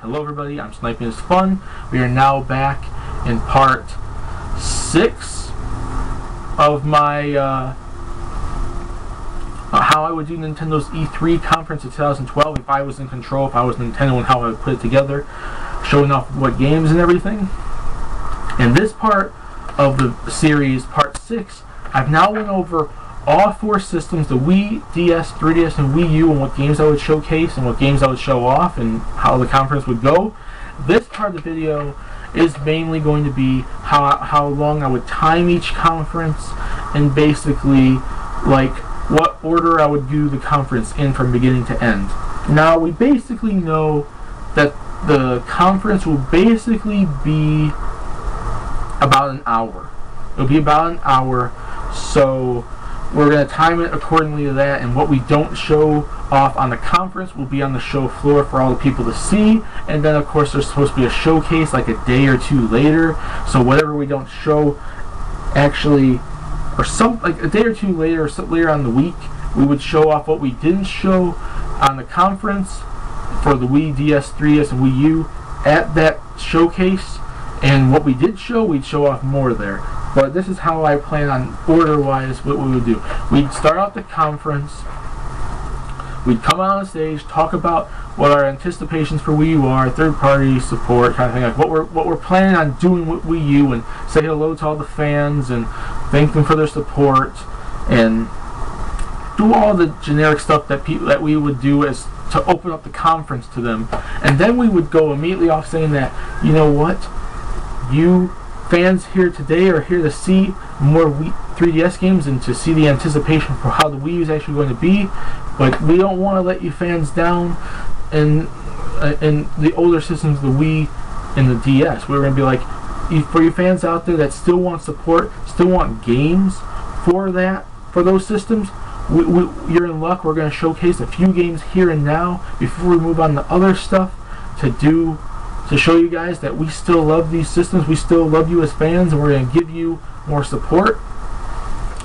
Hello everybody, I'm Sniping is Fun. We are now back in part 6 of my how I would do Nintendo's E3 conference of 2012 if I was in control, if I was Nintendo, and how I would put it together, showing off what games and everything. In this part of the series, part 6, I've now went over all 4 systems, the Wii, DS, 3DS, and Wii U, and what games I would showcase and what games I would show off and how the conference would go. This part of the video is mainly going to be how long I would time each conference and basically like what order I would do the conference in from beginning to end. Now we basically know that the conference will basically be about an hour. It'll be about an hour, so we're going to time it accordingly to that, and what we don't show off on the conference will be on the show floor for all the people to see. And then of course there's supposed to be a showcase like a day or 2 later, so whatever we don't show actually, or some like a day or 2 later or so later on the week, we would show off what we didn't show on the conference for the Wii, DS, 3DS, and Wii U at that showcase, and what we did show, we'd show off more there. But this is how I plan on order-wise what we would do. We'd start out the conference, we'd come out on stage, talk about what our anticipations for Wii U are, third-party support, kind of thing, like what we're planning on doing with Wii U, and say hello to all the fans and thank them for their support, and do all the generic stuff that we would do as to open up the conference to them. And then we would go immediately off saying that, you know what, you fans here today are here to see more Wii 3DS games and to see the anticipation for how the Wii U is actually going to be, but we don't want to let you fans down in the older systems, the Wii and the DS. We're going to be like, for you fans out there that still want support, still want games for those systems, you're in luck. We're going to showcase a few games here and now before we move on to other stuff to show you guys that we still love these systems, we still love you as fans, and we're going to give you more support.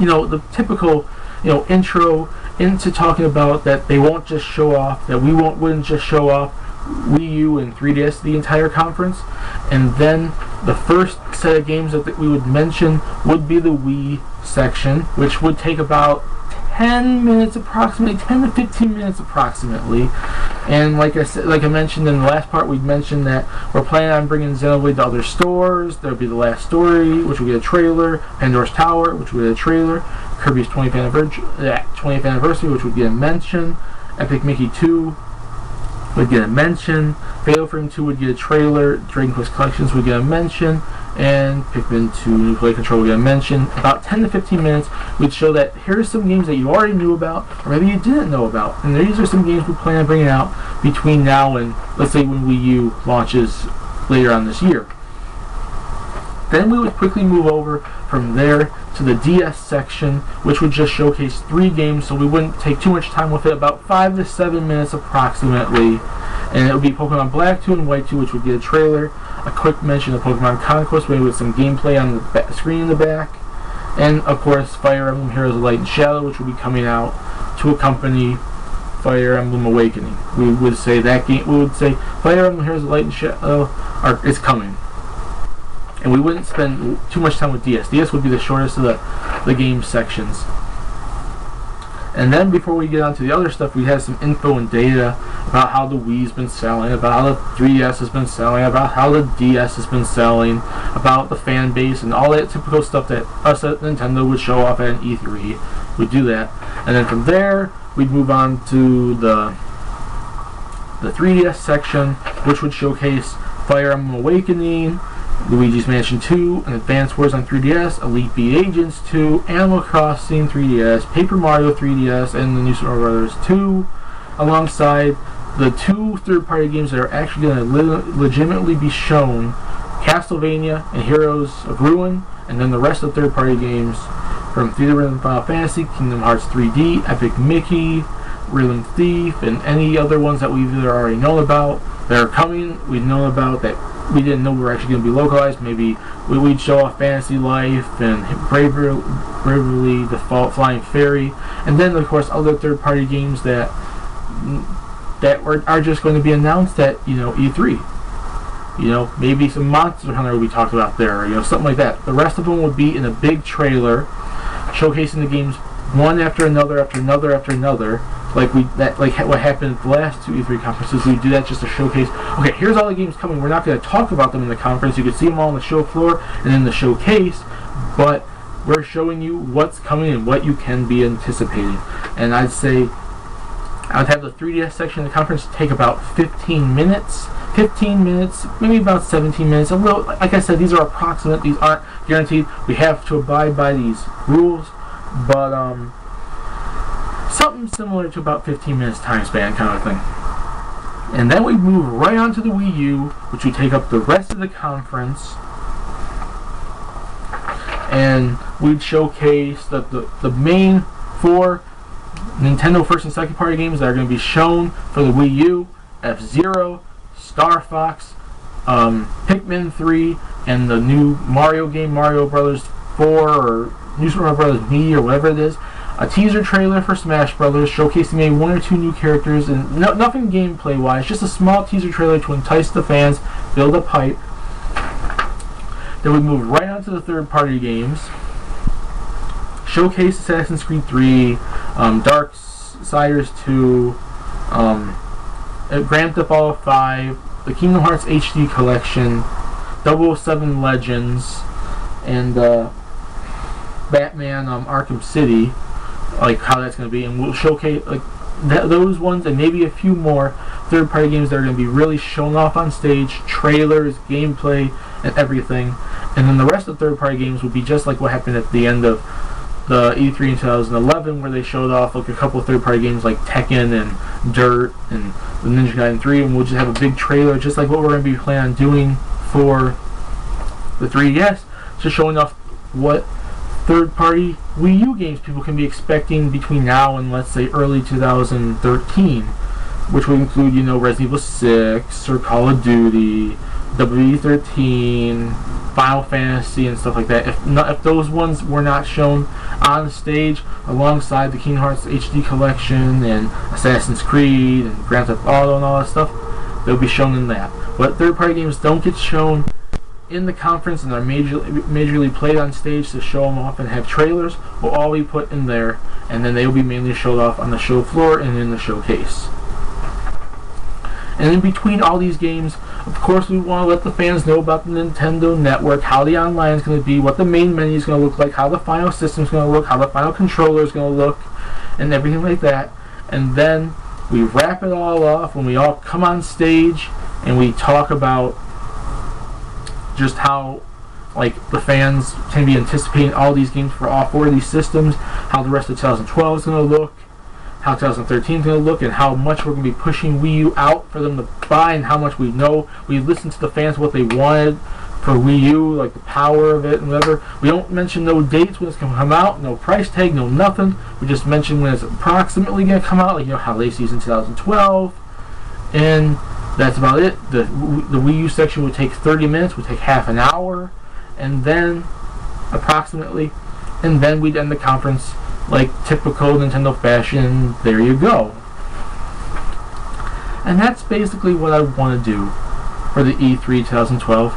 You know, the typical, intro into talking about that they won't just show off, that we wouldn't just show off Wii U and 3DS the entire conference. And then the first set of games that we would mention would be the Wii section, which would take about 10 minutes approximately, 10 to 15 minutes approximately. And like I mentioned in the last part, we'd mentioned that we're planning on bringing Xenoblade to other stores. There'll be The Last Story, which will get a trailer, Pandora's Tower, which will get a trailer, Kirby's 20th anniversary, which would get a mention, Epic Mickey 2 would get a mention, Fatal Frame 2 would get a trailer, Dragon Quest Collections would get a mention, and Pikmin 2 New Play Control would get a mention. About 10 to 15 minutes, we'd show that here's some games that you already knew about, or maybe you didn't know about, and these are some games we plan on bringing out between now and, let's say, when Wii U launches later on this year. Then we would quickly move over from there to the DS section, which would just showcase 3 games, so we wouldn't take too much time with it, about 5 to 7 minutes approximately. And it would be Pokemon Black 2 and White 2, which would get a trailer, a quick mention of Pokemon Conquest, maybe with some gameplay on the screen in the back, and of course Fire Emblem Heroes of Light and Shadow, which will be coming out to accompany Fire Emblem Awakening. We would say that game. We would say Fire Emblem Heroes of Light and Shadow is coming. And we wouldn't spend too much time with DS. DS would be the shortest of the game sections. And then before we get on to the other stuff, we have some info and data about how the Wii's been selling, about how the 3DS has been selling, about how the DS has been selling, about the fan base, and all that typical stuff that us at Nintendo would show off at an E3. We'd do that. And then from there, we'd move on to the 3DS section, which would showcase Fire Emblem Awakening, Luigi's Mansion 2, and Advance Wars on 3DS, Elite Beat Agents 2, Animal Crossing 3DS, Paper Mario 3DS, and the New Super Mario Bros. 2, alongside the 2 third-party games that are actually going to legitimately be shown, Castlevania and Heroes of Ruin, and then the rest of the third-party games from Theater Rhythm Final Fantasy, Kingdom Hearts 3D, Epic Mickey, Rhythm Thief, and any other ones that we've either already known about that are coming, we've known about that we didn't know were actually going to be localized. Maybe we'd show off Fantasy Life and Bravely Default Flying Fairy, and then of course other third-party games that that are just going to be announced at E3. Maybe some Monster Hunter will be talked about there, something like that. The rest of them would be in a big trailer, showcasing the games one after another, like what happened at the last two E3 conferences. We do that just to showcase. Okay, here's all the games coming. We're not going to talk about them in the conference. You can see them all on the show floor and in the showcase, but we're showing you what's coming and what you can be anticipating. And I'd say I would have the 3DS section of the conference take about 15 minutes, maybe about 17 minutes. A little, like I said, these are approximate. These aren't guaranteed. We have to abide by these rules, but something similar to about 15 minutes time span kind of thing. And then we move right on to the Wii U, which we take up the rest of the conference, and we'd showcase the main 4 Nintendo first and second party games that are going to be shown for the Wii U: F-Zero, Star Fox, Pikmin 3, and the new Mario game, Mario Brothers 4, or New Super Mario Brothers Mii, or whatever it is. A teaser trailer for Smash Brothers, showcasing maybe 1 or 2 new characters, and nothing gameplay wise, just a small teaser trailer to entice the fans, build up hype. Then we move right on to the third party games. Showcase Assassin's Creed 3, Darksiders 2, Grand Theft Auto 5, the Kingdom Hearts HD Collection, 007 Legends, and Batman Arkham City, like how that's going to be. And we'll showcase like those ones and maybe a few more third-party games that are going to be really shown off on stage, trailers, gameplay, and everything. And then the rest of the third-party games will be just like what happened at the end of the E3 in 2011, where they showed off like a couple of third-party games like Tekken and Dirt and the Ninja Gaiden 3, and we'll just have a big trailer, just like what we're going to be planning on doing for the 3DS, just showing off what third-party Wii U games people can be expecting between now and, let's say, early 2013, which would include, Resident Evil 6 or Call of Duty, WWE 13, Final Fantasy, and stuff like that. If those ones were not shown on stage alongside the Kingdom Hearts HD Collection and Assassin's Creed and Grand Theft Auto and all that stuff, they'll be shown in that. But third-party games don't get shown in the conference and are majorly played on stage to show them off and have trailers, will all be put in there, and then they will be mainly showed off on the show floor and in the showcase. And in between all these games, of course, we want to let the fans know about the Nintendo Network, how the online is going to be, what the main menu is going to look like, how the final system is going to look, how the final controller is going to look, and everything like that. And then we wrap it all off when we all come on stage and we talk about just how the fans can be anticipating all these games for all 4 of these systems, how the rest of 2012 is going to look, how 2013 is going to look, and how much we're going to be pushing Wii U out for them to buy, and how much we know we listened to the fans what they wanted for Wii U, like the power of it and whatever. We don't mention no dates when it's going to come out, no price tag, no nothing. We just mention when it's approximately going to come out, like holiday season 2012, and that's about it. The Wii U section would take 30 minutes, would take half an hour, and then approximately, and then we'd end the conference like typical Nintendo fashion. There you go. And that's basically what I want to do for the E3 2012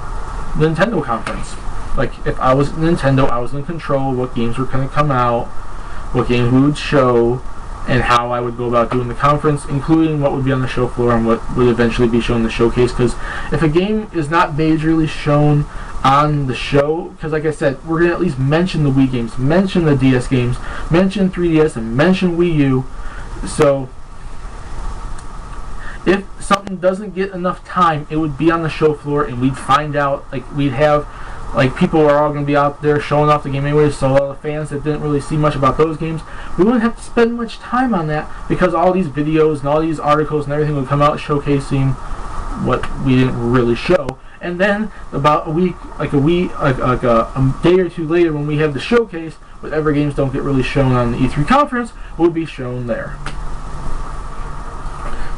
Nintendo conference. Like, if I was Nintendo, I was in control what games were going to come out, what games we would show, and how I would go about doing the conference, including what would be on the show floor and what would eventually be shown in the showcase. Because if a game is not majorly shown on the show, because like I said, we're going to at least mention the Wii games, mention the DS games, mention 3DS, and mention Wii U. So if something doesn't get enough time, it would be on the show floor, and we'd find out, we'd have people are all going to be out there showing off the game anyway, so all the fans that didn't really see much about those games, we wouldn't have to spend much time on that, because all these videos and all these articles and everything would come out showcasing what we didn't really show. And then about a day or two later, when we have the showcase, whatever games don't get really shown on the E3 conference will be shown there.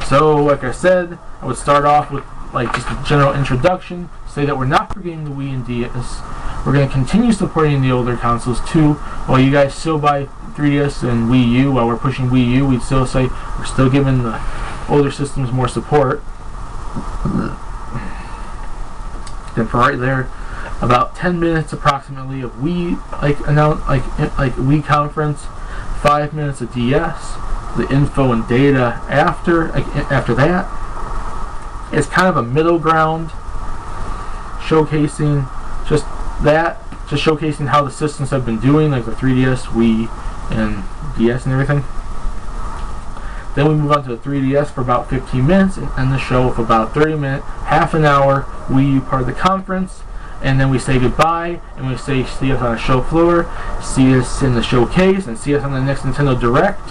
So, like I said, I would start off with just a general introduction, say that we're not forgetting the Wii and DS. We're going to continue supporting the older consoles too. While you guys still buy 3DS and Wii U, while we're pushing Wii U, we'd still say we're still giving the older systems more support. Then for right there, about 10 minutes approximately of Wii Wii conference, 5 minutes of DS, the info and data after that. It's kind of a middle ground, showcasing just showcasing how the systems have been doing, like the 3DS, Wii, and DS and everything. Then we move on to the 3DS for about 15 minutes and end the show with about 30 minutes, half an hour Wii U part of the conference. And then we say goodbye, and we say see us on the show floor, see us in the showcase, and see us on the next Nintendo Direct.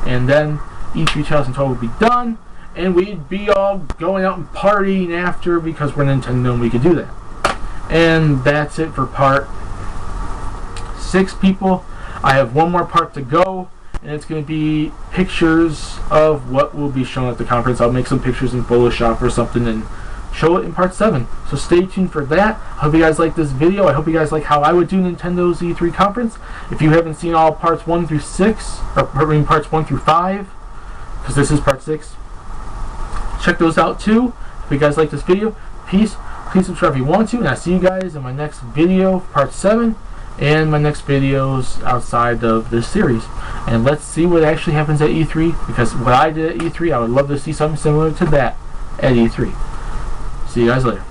And then E3 2012 would be done, and we'd be all going out and partying after because we're Nintendo and we could do that. And that's it for part 6, people. I have one more part to go, and it's going to be pictures of what will be shown at the conference. I'll make some pictures in Photoshop or something and show it in part 7. So stay tuned for that. I hope you guys like this video. I hope you guys like how I would do Nintendo's E3 conference. If you haven't seen all parts 1 through 6, or parts 1 through 5, because this is part 6, check those out too. If you guys like this video, please subscribe if you want to, and I'll see you guys in my next video, part 7, and my next videos outside of this series. And let's see what actually happens at E3, because what I did at E3, I would love to see something similar to that at E3. See you guys later.